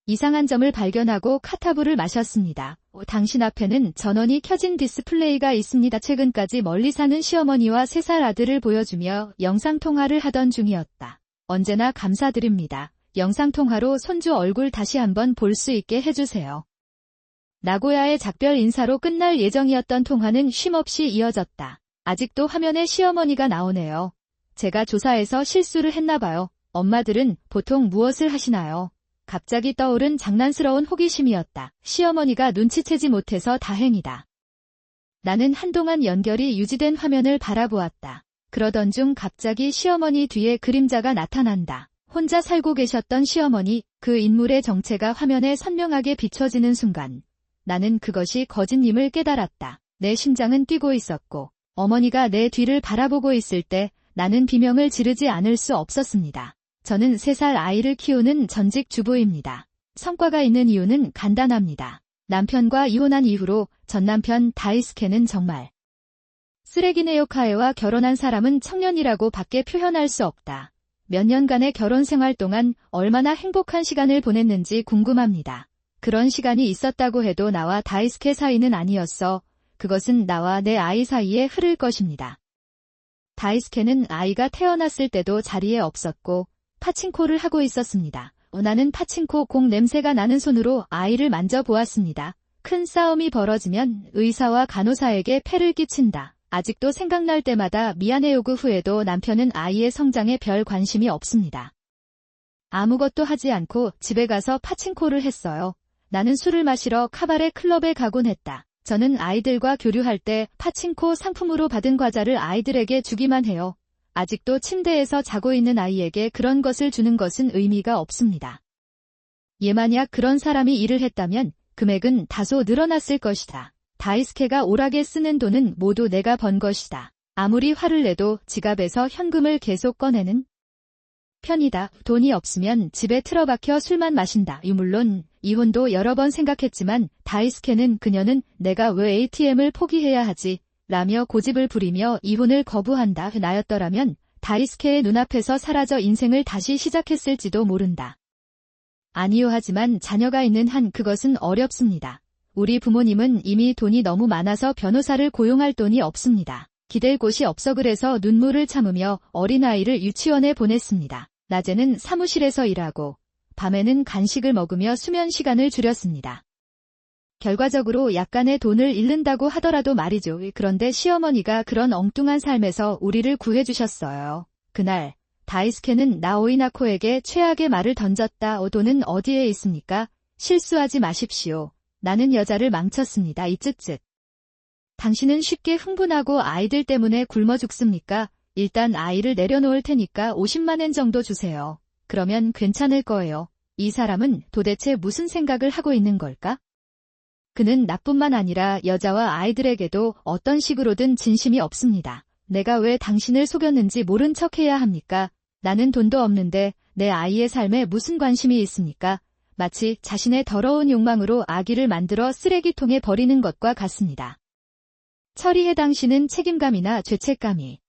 이상한 점을 발견하고 카타부를 마셨습니다. 당신 앞에는 전원이 켜진 디스플레이가 있습니다. 최근까지 멀리 사는 시어머니와 3살 아들을 보여주며 영상통화를 하던 중이었다. 언제나 감사드립니다. 영상통화로 손주 얼굴 다시 한번 볼 수 있게 해주세요. 나고야의 작별 인사로 끝날 예정이었던 통화는 쉼없이 이어졌다. 아직도 화면에 시어머니가 나오네요. 제가 조사해서 실수를 했나봐요. 엄마들은 보통 무엇을 하시나요? 갑자기 떠오른 장난스러운 호기심이었다. 시어머니가 눈치채지 못해서 다행이다. 나는 한동안 연결이 유지된 화면을 바라보았다. 그러던 중 갑자기 시어머니 뒤에 그림자가 나타난다. 혼자 살고 계셨던 시어머니, 그 인물의 정체가 화면에 선명하게 비춰지는 순간 나는 그것이 거짓임을 깨달았다. 내 심장은 뛰고 있었고 어머니가 내 뒤를 바라보고 있을 때 나는 비명을 지르지 않을 수 없었습니다. 저는 3살 아이를 키우는 전직 주부입니다. 성과가 있는 이유는 간단합니다. 남편과 이혼한 이후로 전남편 다이스케는 정말 쓰레기네요. 카에와 결혼한 사람은 청년이라고 밖에 표현할 수 없다. 몇 년간의 결혼 생활 동안 얼마나 행복한 시간을 보냈는지 궁금합니다. 그런 시간이 있었다고 해도 나와 다이스케 사이는 아니었어. 그것은 나와 내 아이 사이에 흐를 것입니다. 다이스케는 아이가 태어났을 때도 자리에 없었고 파친코를 하고 있었습니다. 나는 파친코 공 냄새가 나는 손으로 아이를 만져보았습니다. 큰 싸움이 벌어지면 의사와 간호사에게 폐를 끼친다. 아직도 생각날 때마다 미안해요. 그 후에도 남편은 아이의 성장에 별 관심이 없습니다. 아무것도 하지 않고 집에 가서 파친코를 했어요. 나는 술을 마시러 카바레 클럽에 가곤 했다. 저는 아이들과 교류할 때 파친코 상품으로 받은 과자를 아이들에게 주기만 해요. 아직도 침대에서 자고 있는 아이에게 그런 것을 주는 것은 의미가 없습니다. 만약 그런 사람이 일을 했다면 금액은 다소 늘어났을 것이다. 다이스케가 오락에 쓰는 돈은 모두 내가 번 것이다. 아무리 화를 내도 지갑에서 현금을 계속 꺼내는 편이다. 돈이 없으면 집에 틀어박혀 술만 마신다. 물론 이혼도 여러 번 생각했지만 다이스케는 그녀는 내가 왜 ATM을 포기해야 하지? 라며 고집을 부리며 이혼을 거부한다. 나였더라면 다이스케의 눈앞에서 사라져 인생을 다시 시작했을지도 모른다. 아니요. 하지만 자녀가 있는 한 그것은 어렵습니다. 우리 부모님은 이미 돈이 너무 많아서 변호사를 고용할 돈이 없습니다. 기댈 곳이 없어 그래서 눈물을 참으며 어린아이를 유치원에 보냈습니다. 낮에는 사무실에서 일하고 밤에는 간식을 먹으며 수면 시간을 줄였습니다. 결과적으로 약간의 돈을 잃는다고 하더라도 말이죠. 그런데 시어머니가 그런 엉뚱한 삶에서 우리를 구해주셨어요. 그날 다이스케는 나오이나코에게 최악의 말을 던졌다. 돈은 어디에 있습니까? 실수하지 마십시오. 나는 여자를 망쳤습니다. 이쯧쯧. 당신은 쉽게 흥분하고 아이들 때문에 굶어 죽습니까? 일단 아이를 내려놓을 테니까 50만 엔 정도 주세요. 그러면 괜찮을 거예요. 이 사람은 도대체 무슨 생각을 하고 있는 걸까? 그는 나뿐만 아니라 여자와 아이들에게도 어떤 식으로든 진심이 없습니다. 내가 왜 당신을 속였는지 모른 척해야 합니까? 나는 돈도 없는데 내 아이의 삶에 무슨 관심이 있습니까? 마치 자신의 더러운 욕망으로 아기를 만들어 쓰레기통에 버리는 것과 같습니다. 처리해. 당신은 책임감이나 죄책감이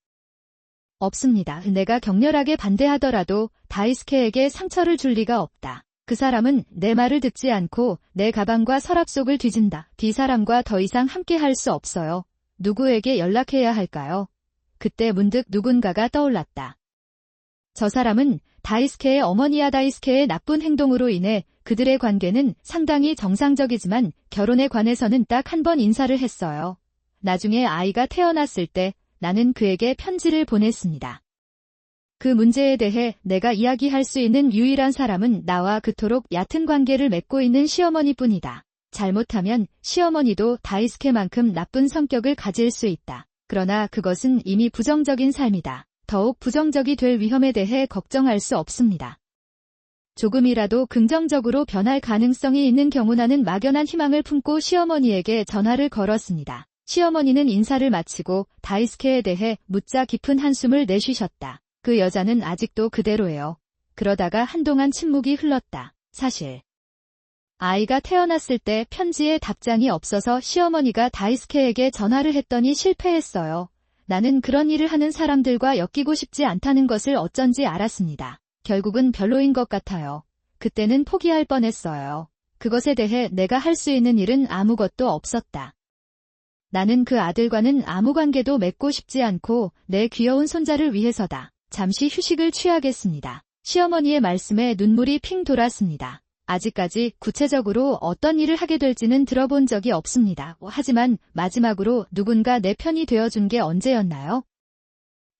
없습니다. 내가 격렬하게 반대하더라도 다이스케에게 상처를 줄 리가 없다. 그 사람은 내 말을 듣지 않고 내 가방과 서랍 속을 뒤진다. 이 사람과 더 이상 함께 할 수 없어요. 누구에게 연락해야 할까요? 그때 문득 누군가가 떠올랐다. 저 사람은 다이스케의 어머니야. 다이스케의 나쁜 행동으로 인해 그들의 관계는 상당히 정상적이지만 결혼에 관해서는 딱 한 번 인사를 했어요. 나중에 아이가 태어났을 때 나는 그에게 편지를 보냈습니다. 그 문제에 대해 내가 이야기할 수 있는 유일한 사람은 나와 그토록 얕은 관계를 맺고 있는 시어머니뿐이다. 잘못하면 시어머니도 다이스케만큼 나쁜 성격을 가질 수 있다. 그러나 그것은 이미 부정적인 삶이다. 더욱 부정적이 될 위험에 대해 걱정할 수 없습니다. 조금이라도 긍정적으로 변할 가능성이 있는 경우 나는 막연한 희망을 품고 시어머니에게 전화를 걸었습니다. 시어머니는 인사를 마치고 다이스케에 대해 묻자 깊은 한숨을 내쉬셨다. 그 여자는 아직도 그대로예요. 그러다가 한동안 침묵이 흘렀다. 사실 아이가 태어났을 때 편지에 답장이 없어서 시어머니가 다이스케에게 전화를 했더니 실패했어요. 나는 그런 일을 하는 사람들과 엮이고 싶지 않다는 것을 어쩐지 알았습니다. 결국은 별로인 것 같아요. 그때는 포기할 뻔했어요. 그것에 대해 내가 할 수 있는 일은 아무것도 없었다. 나는 그 아들과는 아무 관계도 맺고 싶지 않고 내 귀여운 손자를 위해서다. 잠시 휴식을 취하겠습니다. 시어머니의 말씀에 눈물이 핑 돌았습니다. 아직까지 구체적으로 어떤 일을 하게 될지는 들어본 적이 없습니다. 하지만 마지막으로 누군가 내 편이 되어준 게 언제였나요?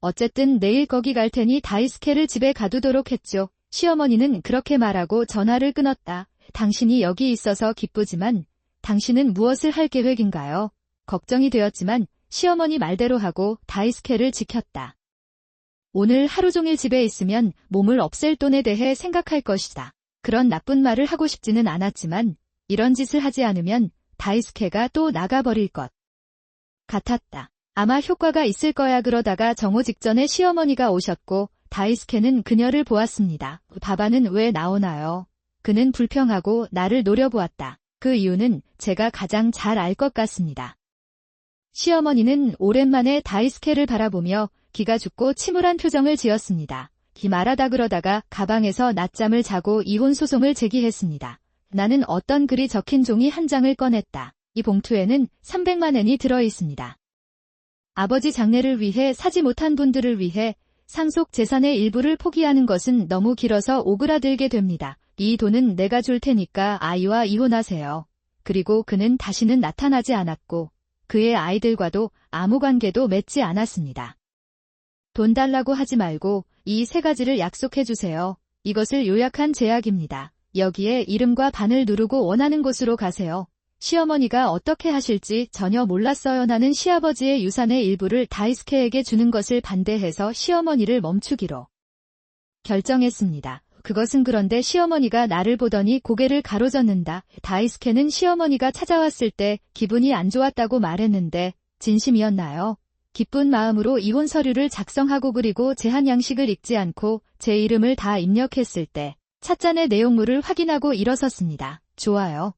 어쨌든 내일 거기 갈 테니 다이스케를 집에 가두도록 했죠. 시어머니는 그렇게 말하고 전화를 끊었다. 당신이 여기 있어서 기쁘지만 당신은 무엇을 할 계획인가요? 걱정이 되었지만 시어머니 말대로 하고 다이스케를 지켰다. 오늘 하루 종일 집에 있으면 몸을 없앨 돈에 대해 생각할 것이다. 그런 나쁜 말을 하고 싶지는 않았지만 이런 짓을 하지 않으면 다이스케가 또 나가버릴 것 같았다. 아마 효과가 있을 거야. 그러다가 정오 직전에 시어머니가 오셨고 다이스케는 그녀를 보았습니다. 바바는 왜 나오나요? 그는 불평하고 나를 노려보았다. 그 이유는 제가 가장 잘 알 것 같습니다. 시어머니는 오랜만에 다이스케를 바라보며 기가 죽고 침울한 표정을 지었습니다. 말하다 그러다가 가방에서 낮잠을 자고 이혼 소송을 제기했습니다. 나는 어떤 글이 적힌 종이 한 장을 꺼냈다. 이 봉투에는 300만 엔이 들어있습니다. 아버지 장례를 위해 사지 못한 분들을 위해 상속 재산의 일부를 포기하는 것은 너무 길어서 오그라들게 됩니다. 이 돈은 내가 줄 테니까 아이와 이혼하세요. 그리고 그는 다시는 나타나지 않았고 그의 아이들과도 아무 관계도 맺지 않았습니다. 돈 달라고 하지 말고 이 3가지를 약속해 주세요. 이것을 요약한 제약입니다. 여기에 이름과 반을 누르고 원하는 곳으로 가세요. 시어머니가 어떻게 하실지 전혀 몰랐어요. 나는 시아버지의 유산의 일부를 다이스케에게 주는 것을 반대해서 시어머니를 멈추기로 결정했습니다. 그것은 그런데 시어머니가 나를 보더니 고개를 가로젓는다. 다이스케는 시어머니가 찾아왔을 때 기분이 안 좋았다고 말했는데 진심이었나요? 기쁜 마음으로 이혼 서류를 작성하고 그리고 제한 양식을 읽지 않고 제 이름을 다 입력했을 때 찻잔의 내용물을 확인하고 일어섰습니다. 좋아요.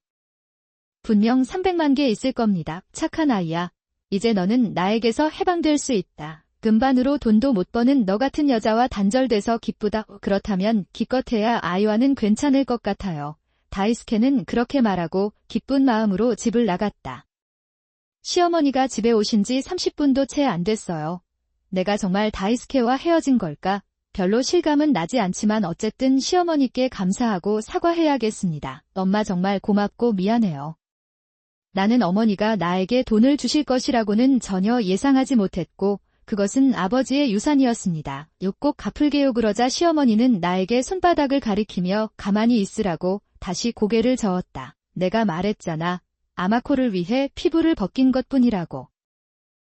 분명 300만 개 있을 겁니다. 착한 아이야. 이제 너는 나에게서 해방될 수 있다. 금반으로 돈도 못 버는 너 같은 여자와 단절돼서 기쁘다. 그렇다면 기껏해야 아이와는 괜찮을 것 같아요. 다이스케는 그렇게 말하고 기쁜 마음으로 집을 나갔다. 시어머니가 집에 오신 지 30분도 채 안 됐어요. 내가 정말 다이스케와 헤어진 걸까? 별로 실감은 나지 않지만 어쨌든 시어머니께 감사하고 사과해야겠습니다. 엄마 정말 고맙고 미안해요. 나는 어머니가 나에게 돈을 주실 것이라고는 전혀 예상하지 못했고 그것은 아버지의 유산이었습니다. 꼭 갚을게요. 그러자 시어머니는 나에게 손바닥을 가리키며 가만히 있으라고 다시 고개를 저었다. 내가 말했잖아. 아마코를 위해 피부를 벗긴 것뿐이라고.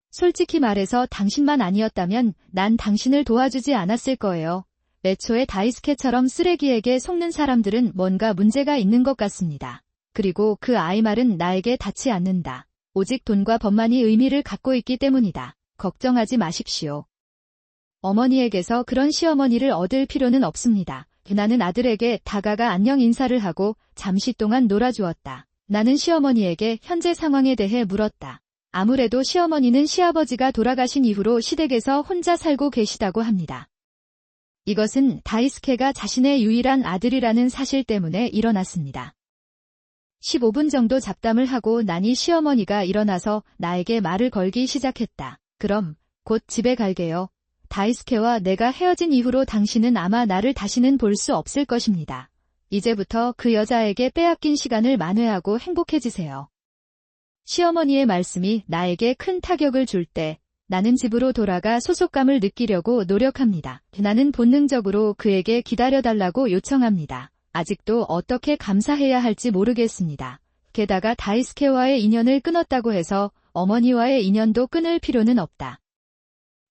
솔직히 말해서 당신만 아니었다면 난 당신을 도와주지 않았을 거예요. 애초에 다이스케처럼 쓰레기에게 속는 사람들은 뭔가 문제가 있는 것 같습니다. 그리고 그 아이 말은 나에게 닿지 않는다. 오직 돈과 법만이 의미를 갖고 있기 때문이다. 걱정하지 마십시오. 어머니에게서 그런 시어머니를 얻을 필요는 없습니다. 나는 아들에게 다가가 안녕 인사를 하고 잠시 동안 놀아주었다. 나는 시어머니에게 현재 상황에 대해 물었다. 아무래도 시어머니는 시아버지가 돌아가신 이후로 시댁에서 혼자 살고 계시다고 합니다. 이것은 다이스케가 자신의 유일한 아들이라는 사실 때문에 일어났습니다. 15분 정도 잡담을 하고 나니 시어머니가 일어나서 나에게 말을 걸기 시작했다. 그럼 곧 집에 갈게요. 다이스케와 내가 헤어진 이후로 당신은 아마 나를 다시는 볼 수 없을 것입니다. 이제부터 그 여자에게 빼앗긴 시간을 만회하고 행복해지세요. 시어머니의 말씀이 나에게 큰 타격을 줄 때 나는 집으로 돌아가 소속감을 느끼려고 노력합니다. 나는 본능적으로 그에게 기다려달라고 요청합니다. 아직도 어떻게 감사해야 할지 모르겠습니다. 게다가 다이스케와의 인연을 끊었다고 해서 어머니와의 인연도 끊을 필요는 없다.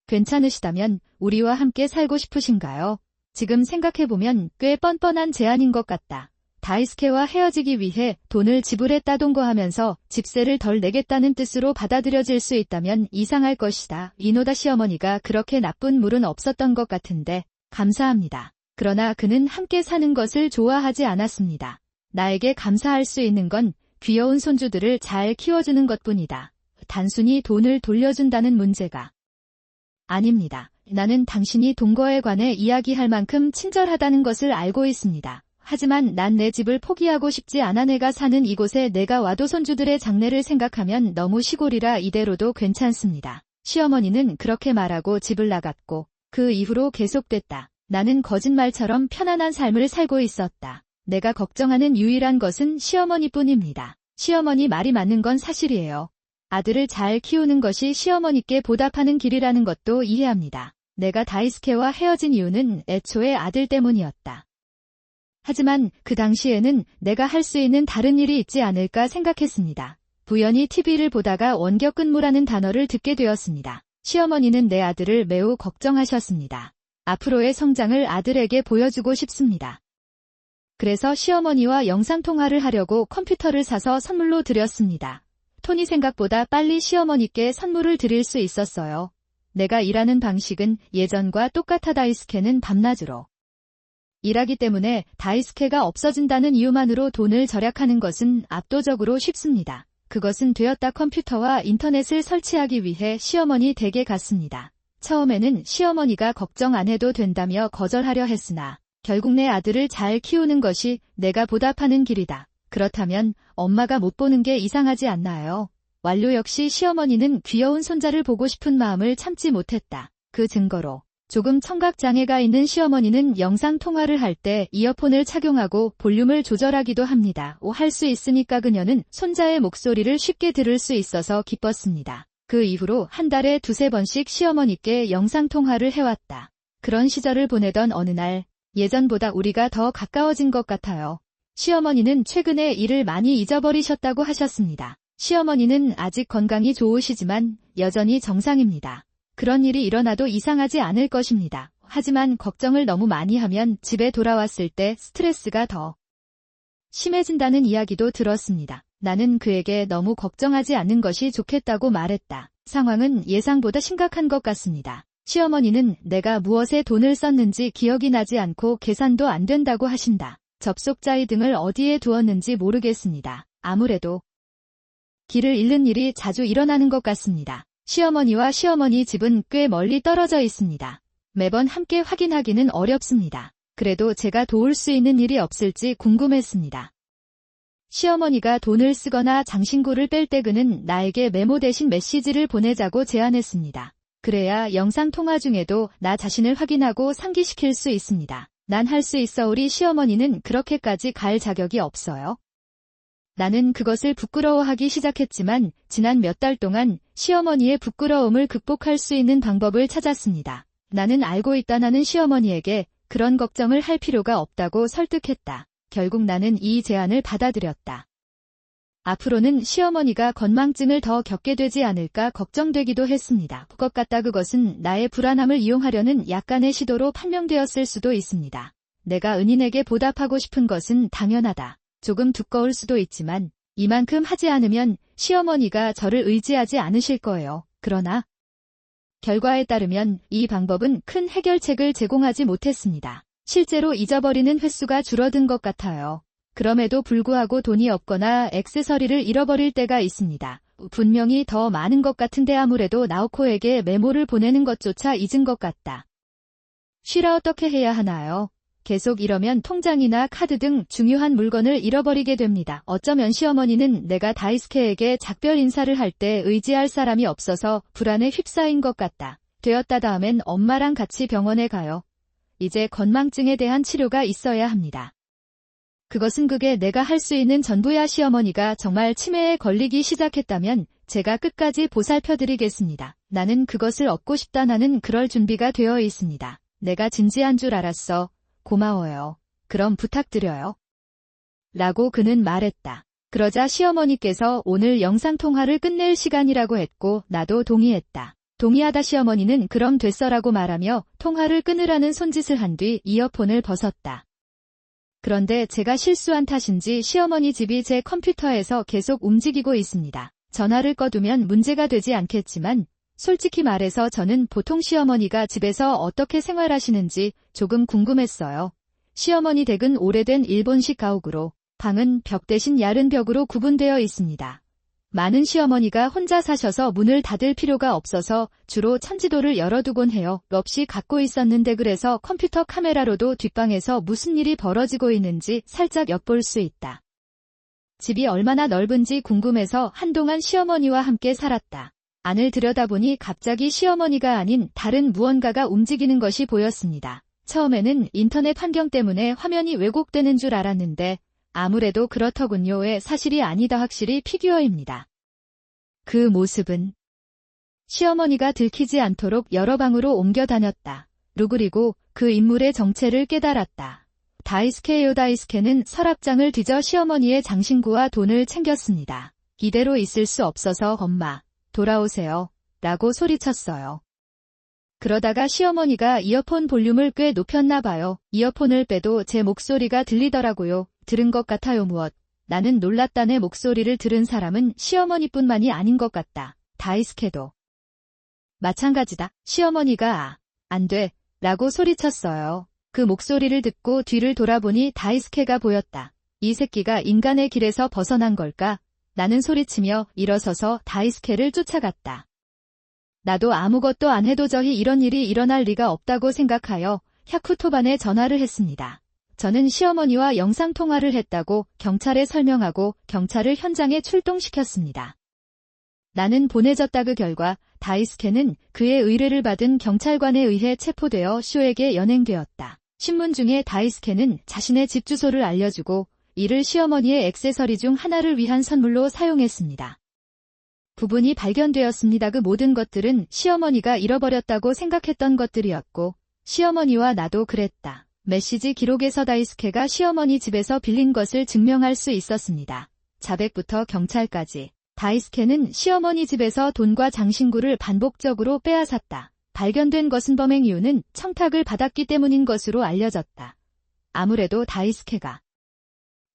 괜찮으시다면 우리와 함께 살고 싶으신가요? 지금 생각해보면 꽤 뻔뻔한 제안인 것 같다. 다이스케와 헤어지기 위해 돈을 지불했다던 거 하면서 집세를 덜 내겠다는 뜻으로 받아들여질 수 있다면 이상할 것이다. 이노다 시어머니가 그렇게 나쁜 물은 없었던 것 같은데 감사합니다. 그러나 그는 함께 사는 것을 좋아하지 않았습니다. 나에게 감사할 수 있는 건 귀여운 손주들을 잘 키워주는 것뿐이다. 단순히 돈을 돌려준다는 문제가 아닙니다. 나는 당신이 동거에 관해 이야기할 만큼 친절하다는 것을 알고 있습니다. 하지만 난 내 집을 포기하고 싶지 않아. 내가 사는 이곳에 내가 와도 손주들의 장래를 생각하면 너무 시골이라 이대로도 괜찮습니다. 시어머니는 그렇게 말하고 집을 나갔고 그 이후로 계속됐다. 나는 거짓말처럼 편안한 삶을 살고 있었다. 내가 걱정하는 유일한 것은 시어머니뿐입니다. 시어머니 말이 맞는 건 사실이에요. 아들을 잘 키우는 것이 시어머니께 보답하는 길이라는 것도 이해합니다. 내가 다이스케와 헤어진 이유는 애초에 아들 때문이었다. 하지만 그 당시에는 내가 할 수 있는 다른 일이 있지 않을까 생각했습니다. 우연히 TV를 보다가 원격근무라는 단어를 듣게 되었습니다. 시어머니는 내 아들을 매우 걱정하셨습니다. 앞으로의 성장을 아들에게 보여주고 싶습니다. 그래서 시어머니와 영상통화를 하려고 컴퓨터를 사서 선물로 드렸습니다. 톤이 생각보다 빨리 시어머니께 선물을 드릴 수 있었어요. 내가 일하는 방식은 예전과 똑같아. 다이스케는 밤낮으로 일하기 때문에 다이스케가 없어진다는 이유만으로 돈을 절약하는 것은 압도적으로 쉽습니다. 그것은 되었다. 컴퓨터와 인터넷을 설치하기 위해 시어머니 댁에 갔습니다. 처음에는 시어머니가 걱정 안 해도 된다며 거절하려 했으나 결국 내 아들을 잘 키우는 것이 내가 보답하는 길이다. 그렇다면 엄마가 못 보는 게 이상하지 않나요? 완료. 역시 시어머니는 귀여운 손자를 보고 싶은 마음을 참지 못했다. 그 증거로 조금 청각장애가 있는 시어머니는 영상통화를 할 때 이어폰을 착용하고 볼륨을 조절하기도 합니다. 할 수 있으니까 그녀는 손자의 목소리를 쉽게 들을 수 있어서 기뻤습니다. 그 이후로 한 달에 2~3번씩 시어머니께 영상통화를 해왔다. 그런 시절을 보내던 어느 날 예전보다 우리가 더 가까워진 것 같아요. 시어머니는 최근에 일을 많이 잊어버리셨다고 하셨습니다. 시어머니는 아직 건강이 좋으시지만 여전히 정상입니다. 그런 일이 일어나도 이상하지 않을 것입니다. 하지만 걱정을 너무 많이 하면 집에 돌아왔을 때 스트레스가 더 심해진다는 이야기도 들었습니다. 나는 그에게 너무 걱정하지 않는 것이 좋겠다고 말했다. 상황은 예상보다 심각한 것 같습니다. 시어머니는 내가 무엇에 돈을 썼는지 기억이 나지 않고 계산도 안 된다고 하신다. 접속자의 등을 어디에 두었는지 모르겠습니다. 아무래도 길을 잃는 일이 자주 일어나는 것 같습니다. 시어머니와 시어머니 집은 꽤 멀리 떨어져 있습니다. 매번 함께 확인하기는 어렵습니다. 그래도 제가 도울 수 있는 일이 없을지 궁금했습니다. 시어머니가 돈을 쓰거나 장신구를 뺄 때 그는 나에게 메모 대신 메시지를 보내자고 제안했습니다. 그래야 영상통화 중에도 나 자신을 확인하고 상기시킬 수 있습니다. 난 할 수 있어. 우리 시어머니는 그렇게까지 갈 자격이 없어요. 나는 그것을 부끄러워하기 시작했지만 지난 몇 달 동안 시어머니의 부끄러움을 극복할 수 있는 방법을 찾았습니다. 나는 알고 있다. 나는 시어머니에게 그런 걱정을 할 필요가 없다고 설득했다. 결국 나는 이 제안을 받아들였다. 앞으로는 시어머니가 건망증을 더 겪게 되지 않을까 걱정되기도 했습니다. 것 같다. 그것은 나의 불안함을 이용하려는 약간의 시도로 판명되었을 수도 있습니다. 내가 은인에게 보답하고 싶은 것은 당연하다. 조금 두꺼울 수도 있지만 이만큼 하지 않으면 시어머니가 저를 의지하지 않으실 거예요. 그러나 결과에 따르면 이 방법은 큰 해결책을 제공하지 못했습니다. 실제로 잊어버리는 횟수가 줄어든 것 같아요. 그럼에도 불구하고 돈이 없거나 액세서리를 잃어버릴 때가 있습니다. 분명히 더 많은 것 같은데 아무래도 나오코에게 메모를 보내는 것조차 잊은 것 같다. 쉬라. 어떻게 해야 하나요? 계속 이러면 통장이나 카드 등 중요한 물건을 잃어버리게 됩니다. 어쩌면 시어머니는 내가 다이스케에게 작별 인사를 할 때 의지할 사람이 없어서 불안에 휩싸인 것 같다. 되었다. 다음엔 엄마랑 같이 병원에 가요. 이제 건망증에 대한 치료가 있어야 합니다. 그것은 그게 내가 할 수 있는 전부야. 시어머니가 정말 치매에 걸리기 시작했다면 제가 끝까지 보살펴드리겠습니다. 나는 그것을 얻고 싶다. 나는 그럴 준비가 되어 있습니다. 내가 진지한 줄 알았어. 고마워요. 그럼 부탁드려요. 라고 그는 말했다. 그러자 시어머니께서 오늘 영상통화를 끝낼 시간이라고 했고 나도 동의했다. 동의하다. 시어머니는 그럼 됐어라고 말하며 통화를 끊으라는 손짓을 한 뒤 이어폰을 벗었다. 그런데 제가 실수한 탓인지 시어머니 집이 제 컴퓨터에서 계속 움직이고 있습니다. 전화를 꺼두면 문제가 되지 않겠지만 솔직히 말해서 저는 보통 시어머니가 집에서 어떻게 생활하시는지 조금 궁금했어요. 시어머니 댁은 오래된 일본식 가옥으로 방은 벽 대신 얇은 벽으로 구분되어 있습니다. 많은 시어머니가 혼자 사셔서 문을 닫을 필요가 없어서 주로 천지도를 열어두곤 해요. 없이 갖고 있었는데 그래서 컴퓨터 카메라로도 뒷방에서 무슨 일이 벌어지고 있는지 살짝 엿볼 수 있다. 집이 얼마나 넓은지 궁금해서 한동안 시어머니와 함께 살았다. 안을 들여다보니 갑자기 시어머니가 아닌 다른 무언가가 움직이는 것이 보였습니다. 처음에는 인터넷 환경 때문에 화면이 왜곡되는 줄 알았는데 아무래도 그렇더군요. 왜 사실이 아니다. 확실히 피규어입니다. 그 모습은 시어머니가 들키지 않도록 여러 방으로 옮겨 다녔다. 그리고 그 인물의 정체를 깨달았다. 다이스케예요. 다이스케는 서랍장을 뒤져 시어머니의 장신구와 돈을 챙겼습니다. 이대로 있을 수 없어서 엄마, 돌아오세요. 라고 소리쳤어요. 그러다가 시어머니가 이어폰 볼륨을 꽤 높였나 봐요. 이어폰을 빼도 제 목소리가 들리더라고요. 들은 것 같아요. 무엇? 나는 놀랐다. 내 목소리를 들은 사람은 시어머니뿐만이 아닌 것 같다. 다이스케도 마찬가지다. 시어머니가 안 돼. 라고 소리쳤어요. 그 목소리를 듣고 뒤를 돌아보니 다이스케가 보였다. 이 새끼가 인간의 길에서 벗어난 걸까? 나는 소리치며 일어서서 다이스케를 쫓아갔다. 나도 아무것도 안 해도 저히 이런 일이 일어날 리가 없다고 생각하여 야쿠토반에 전화를 했습니다. 저는 시어머니와 영상통화를 했다고 경찰에 설명하고 경찰을 현장에 출동시켰습니다. 나는 보내졌다. 그 결과 다이스케는 그의 의뢰를 받은 경찰관에 의해 체포되어 쇼에게 연행되었다. 신문 중에 다이스케는 자신의 집 주소를 알려주고 이를 시어머니의 액세서리 중 하나를 위한 선물로 사용했습니다. 부분이 발견되었습니다. 그 모든 것들은 시어머니가 잃어버렸다고 생각했던 것들이었고 시어머니와 나도 그랬다. 메시지 기록에서 다이스케가 시어머니 집에서 빌린 것을 증명할 수 있었습니다. 자백부터 경찰까지. 다이스케는 시어머니 집에서 돈과 장신구를 반복적으로 빼앗았다. 발견된 것은 범행 이유는 청탁을 받았기 때문인 것으로 알려졌다. 아무래도 다이스케가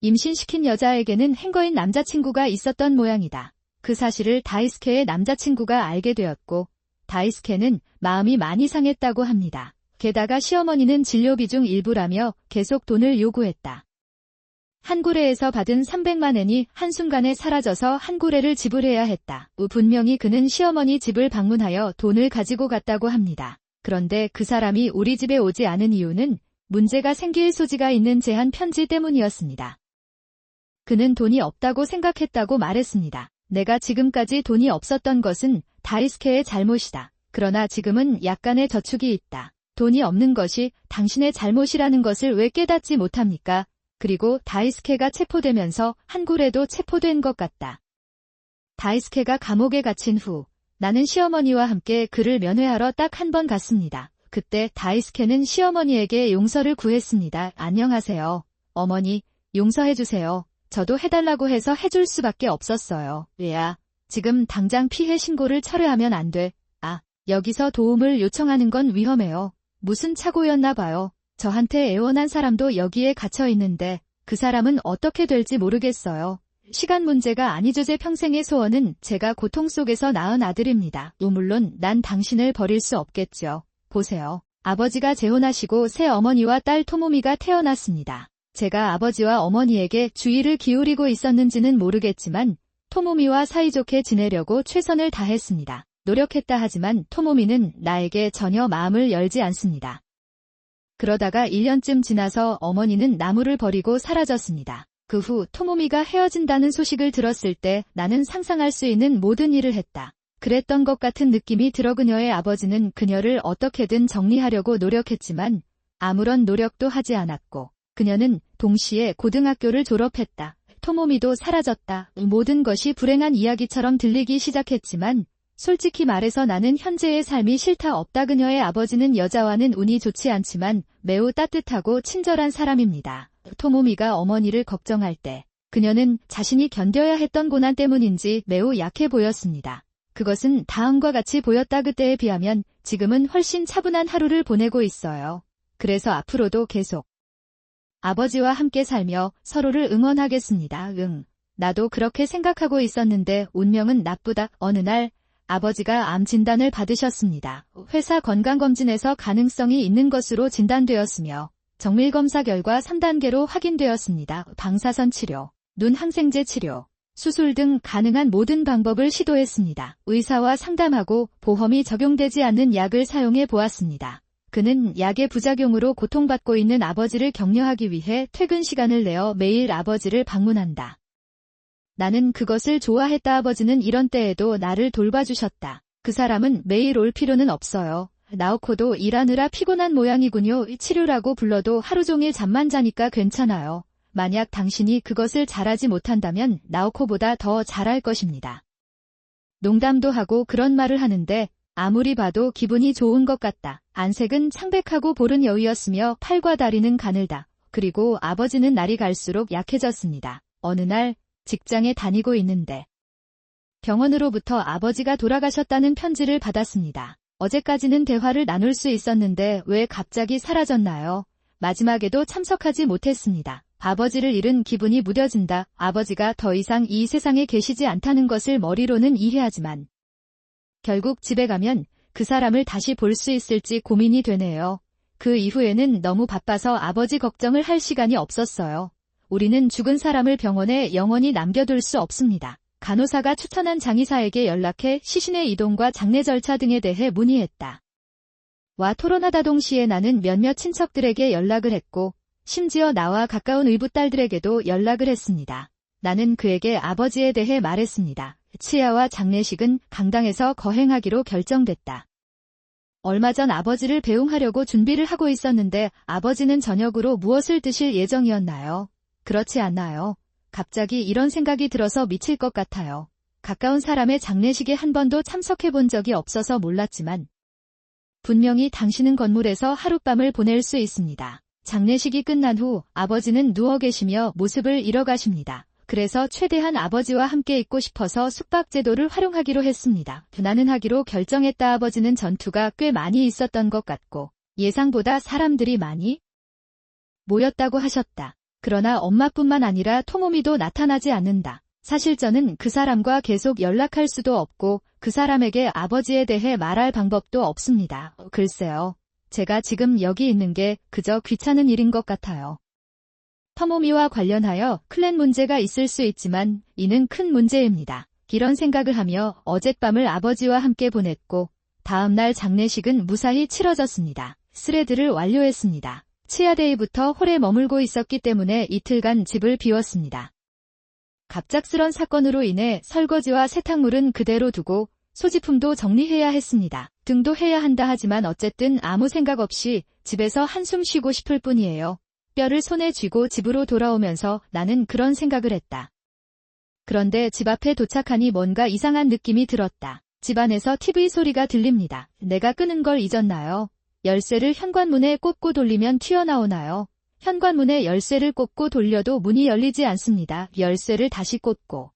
임신시킨 여자에게는 행거인 남자친구가 있었던 모양이다. 그 사실을 다이스케의 남자친구가 알게 되었고 다이스케는 마음이 많이 상했다고 합니다. 게다가 시어머니는 진료비 중 일부라며 계속 돈을 요구했다. 한구레에서 받은 300만 엔이 한순간에 사라져서 한구레를 지불해야 했다. 분명히 그는 시어머니 집을 방문하여 돈을 가지고 갔다고 합니다. 그런데 그 사람이 우리 집에 오지 않은 이유는 문제가 생길 소지가 있는 제한 편지 때문이었습니다. 그는 돈이 없다고 생각했다고 말했습니다. 내가 지금까지 돈이 없었던 것은 다이스케의 잘못이다. 그러나 지금은 약간의 저축이 있다. 돈이 없는 것이 당신의 잘못이라는 것을 왜 깨닫지 못합니까? 그리고 다이스케가 체포되면서 한구레도 체포된 것 같다. 다이스케가 감옥에 갇힌 후 나는 시어머니와 함께 그를 면회하러 딱 한 번 갔습니다. 그때 다이스케는 시어머니에게 용서를 구했습니다. 안녕하세요. 어머니, 용서해주세요. 저도 해달라고 해서 해줄 수밖에 없었어요. 얘야, 지금 당장 피해 신고를 철회하면 안 돼. 여기서 도움을 요청하는 건 위험해요. 무슨 착오였나 봐요. 저한테 애원한 사람도 여기에 갇혀 있는데 그 사람은 어떻게 될지 모르겠어요. 시간 문제가 아니죠. 제 평생의 소원은 제가 고통 속에서 낳은 아들입니다. 물론 난 당신을 버릴 수 없겠죠. 보세요. 아버지가 재혼하시고 새 어머니와 딸 토모미가 태어났습니다. 제가 아버지와 어머니에게 주의를 기울이고 있었는지는 모르겠지만 토모미와 사이좋게 지내려고 최선을 다했습니다. 노력했다 하지만 토모미는 나에게 전혀 마음을 열지 않습니다. 그러다가 1년쯤 지나서 어머니는 나무를 버리고 사라졌습니다. 그 후 토모미가 헤어진다는 소식을 들었을 때 나는 상상할 수 있는 모든 일을 했다. 그랬던 것 같은 느낌이 들어. 그녀의 아버지는 그녀를 어떻게든 정리하려고 노력했지만 아무런 노력도 하지 않았고 그녀는 동시에 고등학교를 졸업했다. 토모미도 사라졌다. 모든 것이 불행한 이야기처럼 들리기 시작했지만 솔직히 말해서 나는 현재의 삶이 싫다. 없다. 그녀의 아버지는 여자와는 운이 좋지 않지만 매우 따뜻하고 친절한 사람입니다. 토모미가 어머니를 걱정할 때 그녀는 자신이 견뎌야 했던 고난 때문인지 매우 약해 보였습니다. 그것은 다음과 같이 보였다. 그때에 비하면 지금은 훨씬 차분한 하루를 보내고 있어요. 그래서 앞으로도 계속 아버지와 함께 살며 서로를 응원하겠습니다. 나도 그렇게 생각하고 있었는데 운명은 나쁘다. 어느 날 아버지가 암 진단을 받으셨습니다. 회사 건강검진에서 가능성이 있는 것으로 진단되었으며 정밀검사 결과 3단계로 확인되었습니다. 방사선 치료, 눈 항생제 치료, 수술 등 가능한 모든 방법을 시도했습니다. 의사와 상담하고 보험이 적용되지 않는 약을 사용해 보았습니다. 그는 약의 부작용으로 고통받고 있는 아버지를 격려하기 위해 퇴근 시간을 내어 매일 아버지를 방문한다. 나는 그것을 좋아했다. 아버지는 이런 때에도 나를 돌봐주셨다. 그 사람은 매일 올 필요는 없어요. 나오코도 일하느라 피곤한 모양이군요. 치료라고 불러도 하루 종일 잠만 자니까 괜찮아요. 만약 당신이 그것을 잘하지 못한다면 나오코보다 더 잘할 것입니다. 농담도 하고 그런 말을 하는데 아무리 봐도 기분이 좋은 것 같다. 안색은 창백하고 보른 여위였으며 팔과 다리는 가늘다. 그리고 아버지는 날이 갈수록 약해졌습니다. 어느 날 직장에 다니고 있는데 병원으로부터 아버지가 돌아가셨다는 편지를 받았습니다. 어제까지는 대화를 나눌 수 있었는데 왜 갑자기 사라졌나요? 마지막에도 참석하지 못했습니다. 아버지를 잃은 기분이 무뎌진다. 아버지가 더 이상 이 세상에 계시지 않다는 것을 머리로는 이해하지만 결국 집에 가면 그 사람을 다시 볼 수 있을지 고민이 되네요. 그 이후에는 너무 바빠서 아버지 걱정을 할 시간이 없었어요. 우리는 죽은 사람을 병원에 영원히 남겨둘 수 없습니다. 간호사가 추천한 장의사에게 연락해 시신의 이동과 장례 절차 등에 대해 문의했다. 와 토론하다 동시에 나는 몇몇 친척들에게 연락을 했고 심지어 나와 가까운 의붓 딸들에게도 연락을 했습니다. 나는 그에게 아버지에 대해 말했습니다. 치아와 장례식은 강당에서 거행하기로 결정됐다. 얼마 전 아버지를 배웅하려고 준비를 하고 있었는데 아버지는 저녁으로 무엇을 드실 예정이었나요? 그렇지 않나요? 갑자기 이런 생각이 들어서 미칠 것 같아요. 가까운 사람의 장례식에 한 번도 참석해 본 적이 없어서 몰랐지만 분명히 당신은 건물에서 하룻밤을 보낼 수 있습니다. 장례식이 끝난 후 아버지는 누워 계시며 모습을 잃어가십니다. 그래서 최대한 아버지와 함께 있고 싶어서 숙박제도를 활용하기로 했습니다. 나는 하기로 결정했다. 아버지는 전투가 꽤 많이 있었던 것 같고 예상보다 사람들이 많이 모였다고 하셨다. 그러나 엄마뿐만 아니라 토모미도 나타나지 않는다. 사실 저는 그 사람과 계속 연락할 수도 없고 그 사람에게 아버지에 대해 말할 방법도 없습니다. 글쎄요. 제가 지금 여기 있는 게 그저 귀찮은 일인 것 같아요. 토모미와 관련하여 클랜 문제가 있을 수 있지만 이는 큰 문제입니다. 이런 생각을 하며 어젯밤을 아버지와 함께 보냈고 다음날 장례식은 무사히 치러졌습니다. 스레드를 완료했습니다. 치아데이부터 홀에 머물고 있었기 때문에 이틀간 집을 비웠습니다. 갑작스런 사건으로 인해 설거지와 세탁물은 그대로 두고 소지품도 정리해야 했습니다. 등도 해야 한다 하지만 어쨌든 아무 생각 없이 집에서 한숨 쉬고 싶을 뿐이에요. 뼈를 손에 쥐고 집으로 돌아오면서 나는 그런 생각을 했다. 그런데 집 앞에 도착하니 뭔가 이상한 느낌이 들었다. 집 안에서 TV 소리가 들립니다. 내가 끄는 걸 잊었나요? 열쇠를 현관문에 꽂고 돌리면 튀어나오나요? 현관문에 열쇠를 꽂고 돌려도 문이 열리지 않습니다. 열쇠를 다시 꽂고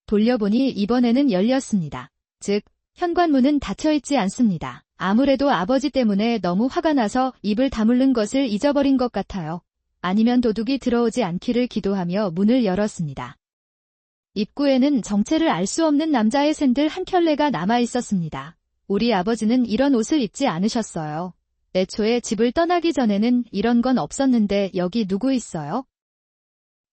돌려보니 이번에는 열렸습니다. 즉, 현관문은 닫혀있지 않습니다. 아무래도 아버지 때문에 너무 화가 나서 입을 다물는 것을 잊어버린 것 같아요. 아니면 도둑이 들어오지 않기를 기도하며 문을 열었습니다. 입구에는 정체를 알 수 없는 남자의 샌들 한 켤레가 남아있었습니다. 우리 아버지는 이런 옷을 입지 않으셨어요. 애초에 집을 떠나기 전에는 이런 건 없었는데 여기 누구 있어요?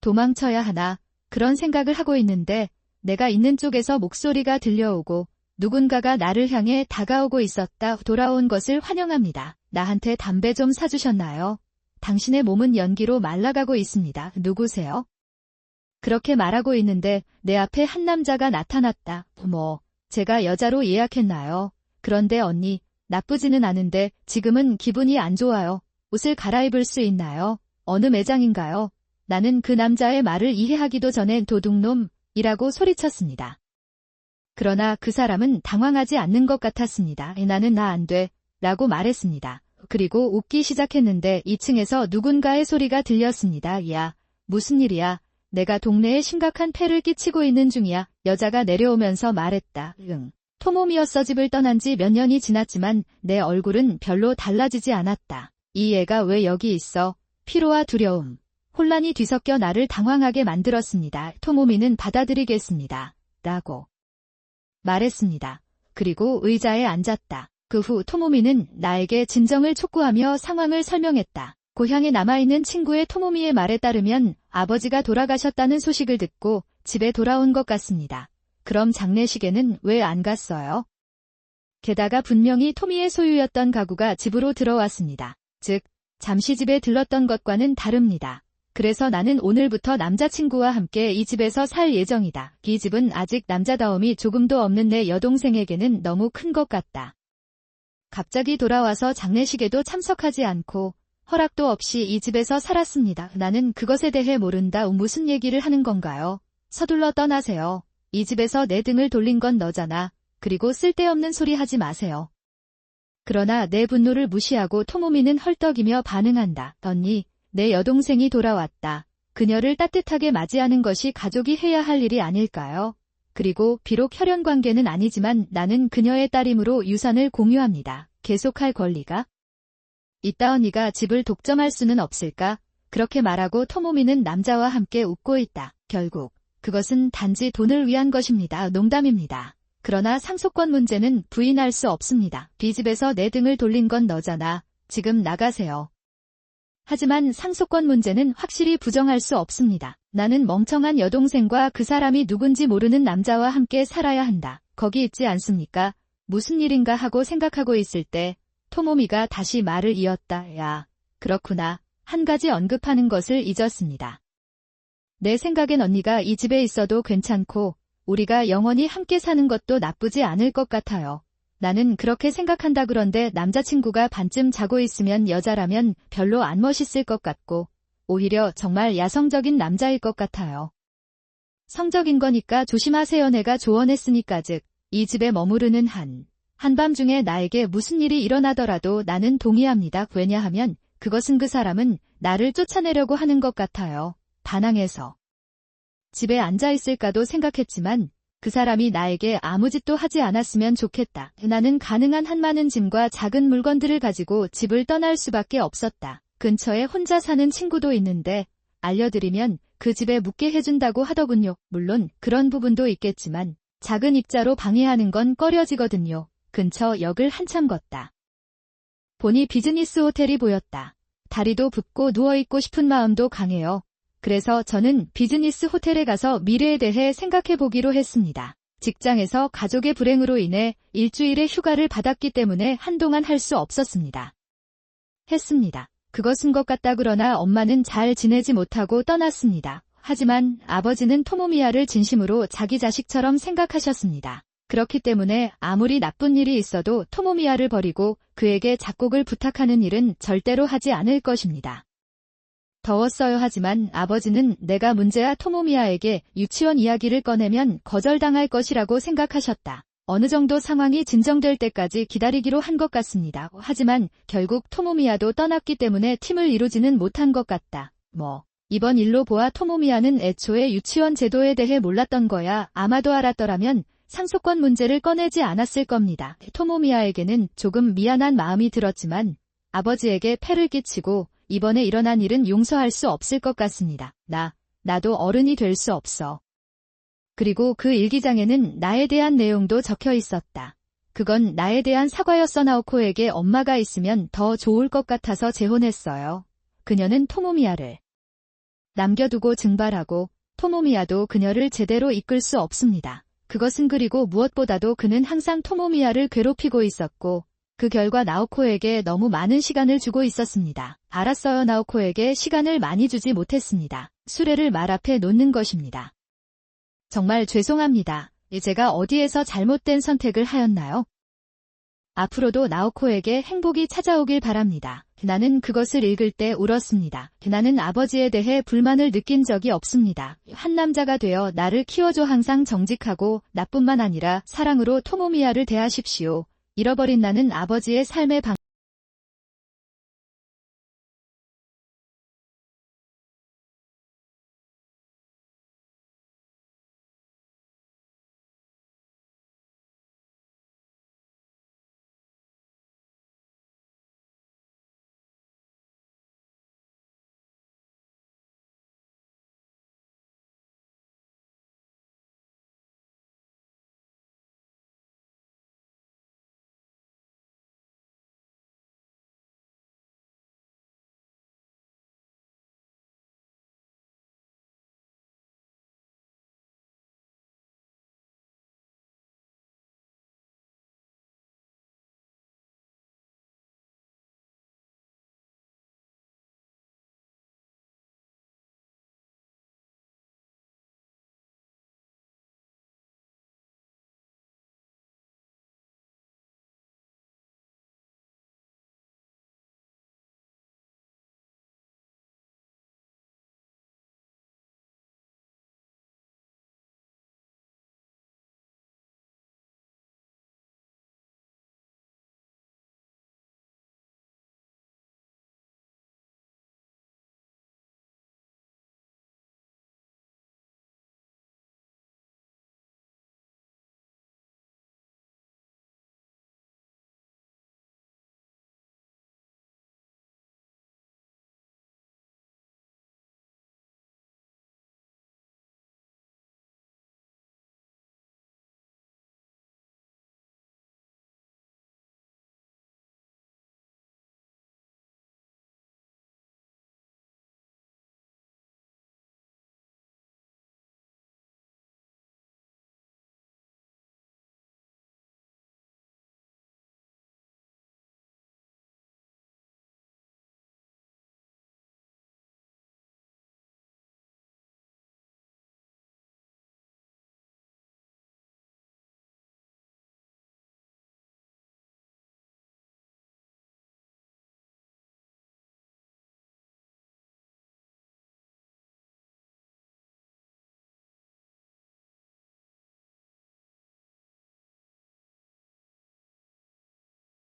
도망쳐야 하나 그런 생각을 하고 있는데 내가 있는 쪽에서 목소리가 들려오고 누군가가 나를 향해 다가오고 있었다. 돌아온 것을 환영합니다. 나한테 담배 좀 사주셨나요? 당신의 몸은 연기로 말라가고 있습니다. 누구세요? 그렇게 말하고 있는데 내 앞에 한 남자가 나타났다. 제가 여자로 예약했나요? 그런데 언니, 나쁘지는 않은데 지금은 기분이 안 좋아요. 옷을 갈아입을 수 있나요? 어느 매장인가요? 나는 그 남자의 말을 이해하기도 전에 도둑놈이라고 소리쳤습니다. 그러나 그 사람은 당황하지 않는 것 같았습니다. 나는 나 안 돼 라고 말했습니다. 그리고 웃기 시작했는데 2층에서 누군가의 소리가 들렸습니다. 야, 무슨 일이야? 내가 동네에 심각한 폐를 끼치고 있는 중이야. 여자가 내려오면서 말했다. 응. 토모미였어. 집을 떠난 지 몇 년이 지났지만 내 얼굴은 별로 달라지지 않았다. 이 애가 왜 여기 있어? 피로와 두려움, 혼란이 뒤섞여 나를 당황하게 만들었습니다. 토모미는 받아들이겠습니다. 라고 말했습니다. 그리고 의자에 앉았다. 그 후 토모미는 나에게 진정을 촉구하며 상황을 설명했다. 고향에 남아있는 친구의 토모미의 말에 따르면 아버지가 돌아가셨다는 소식을 듣고 집에 돌아온 것 같습니다. 그럼 장례식에는 왜 안 갔어요? 게다가 분명히 토미의 소유였던 가구가 집으로 들어왔습니다. 즉, 잠시 집에 들렀던 것과는 다릅니다. 그래서 나는 오늘부터 남자친구와 함께 이 집에서 살 예정이다. 이 집은 아직 남자다움이 조금도 없는 내 여동생에게는 너무 큰 것 같다. 갑자기 돌아와서 장례식에도 참석하지 않고 허락도 없이 이 집에서 살았습니다. 나는 그것에 대해 모른다. 무슨 얘기를 하는 건가요? 서둘러 떠나세요. 이 집에서 내 등을 돌린 건 너잖아. 그리고 쓸데없는 소리 하지 마세요. 그러나 내 분노를 무시하고 토모미는 헐떡이며 반응한다. 언니, 내 여동생이 돌아왔다. 그녀를 따뜻하게 맞이하는 것이 가족이 해야 할 일이 아닐까요? 그리고 비록 혈연 관계는 아니지만 나는 그녀의 딸이므로 유산을 공유합니다. 계속할 권리가 있다. 언니가 집을 독점할 수는 없을까? 그렇게 말하고 토모미는 남자와 함께 웃고 있다. 결국 그것은 단지 돈을 위한 것입니다. 농담입니다. 그러나 상속권 문제는 부인할 수 없습니다. 이 집에서 내 등을 돌린 건 너잖아. 지금 나가세요. 하지만 상속권 문제는 확실히 부정할 수 없습니다. 나는 멍청한 여동생과 그 사람이 누군지 모르는 남자와 함께 살아야 한다. 거기 있지 않습니까? 무슨 일인가 하고 생각하고 있을 때 토모미가 다시 말을 이었다. 야, 그렇구나. 한 가지 언급하는 것을 잊었습니다. 내 생각엔 언니가 이 집에 있어도 괜찮고 우리가 영원히 함께 사는 것도 나쁘지 않을 것 같아요. 나는 그렇게 생각한다. 그런데 남자친구가 반쯤 자고 있으면 여자라면 별로 안 멋있을 것 같고 오히려 정말 야성적인 남자일 것 같아요. 성적인 거니까 조심하세요. 내가 조언했으니까. 즉, 이 집에 머무르는 한밤중에 나에게 무슨 일이 일어나더라도 나는 동의합니다. 왜냐하면 그것은 그 사람은 나를 쫓아내려고 하는 것 같아요. 반항해서 집에 앉아있을까도 생각했지만 그 사람이 나에게 아무 짓도 하지 않았으면 좋겠다. 나는 가능한 한 많은 짐과 작은 물건들을 가지고 집을 떠날 수밖에 없었다. 근처에 혼자 사는 친구도 있는데 알려드리면 그 집에 묵게 해준다고 하더군요. 물론 그런 부분도 있겠지만 작은 입자로 방해하는 건 꺼려지거든요. 근처 역을 한참 걷다 보니 비즈니스 호텔이 보였다. 다리도 붓고 누워있고 싶은 마음도 강해요. 그래서 저는 비즈니스 호텔에 가서 미래에 대해 생각해보기로 했습니다. 직장에서 가족의 불행으로 인해 일주일의 휴가를 받았기 때문에 한동안 할 수 없었습니다. 했습니다. 그것은 것 같다. 그러나 엄마는 잘 지내지 못하고 떠났습니다. 하지만 아버지는 토모미야를 진심으로 자기 자식처럼 생각하셨습니다. 그렇기 때문에 아무리 나쁜 일이 있어도 토모미야를 버리고 그에게 작곡을 부탁하는 일은 절대로 하지 않을 것입니다. 더웠어요. 하지만 아버지는 내가 문제야. 토모미야에게 유치원 이야기를 꺼내면 거절당할 것이라고 생각하셨다. 어느 정도 상황이 진정될 때까지 기다리기로 한 것 같습니다. 하지만 결국 토모미야도 떠났기 때문에 팀을 이루지는 못한 것 같다. 이번 일로 보아 토모미야는 애초에 유치원 제도에 대해 몰랐던 거야. 아마도 알았더라면 상속권 문제를 꺼내지 않았을 겁니다. 토모미야에게는 조금 미안한 마음이 들었지만 아버지에게 폐를 끼치고 이번에 일어난 일은 용서할 수 없을 것 같습니다. 나도 어른이 될 수 없어. 그리고 그 일기장에는 나에 대한 내용도 적혀 있었다. 그건 나에 대한 사과였어. 나오코에게 엄마가 있으면 더 좋을 것 같아서 재혼했어요. 그녀는 토모미야를 남겨두고 증발하고 토모미야도 그녀를 제대로 이끌 수 없습니다. 그것은 그리고 무엇보다도 그는 항상 토모미야를 괴롭히고 있었고 그 결과 나오코에게 너무 많은 시간을 주고 있었습니다. 알았어요. 나오코에게 시간을 많이 주지 못했습니다. 수레를 말 앞에 놓는 것입니다. 정말 죄송합니다. 제가 어디에서 잘못된 선택을 하였나요? 앞으로도 나오코에게 행복이 찾아오길 바랍니다. 나는 그것을 읽을 때 울었습니다. 나는 아버지에 대해 불만을 느낀 적이 없습니다. 한 남자가 되어 나를 키워줘. 항상 정직하고 나뿐만 아니라 사랑으로 토모미야를 대하십시오. 잃어버린 나는 아버지의 삶의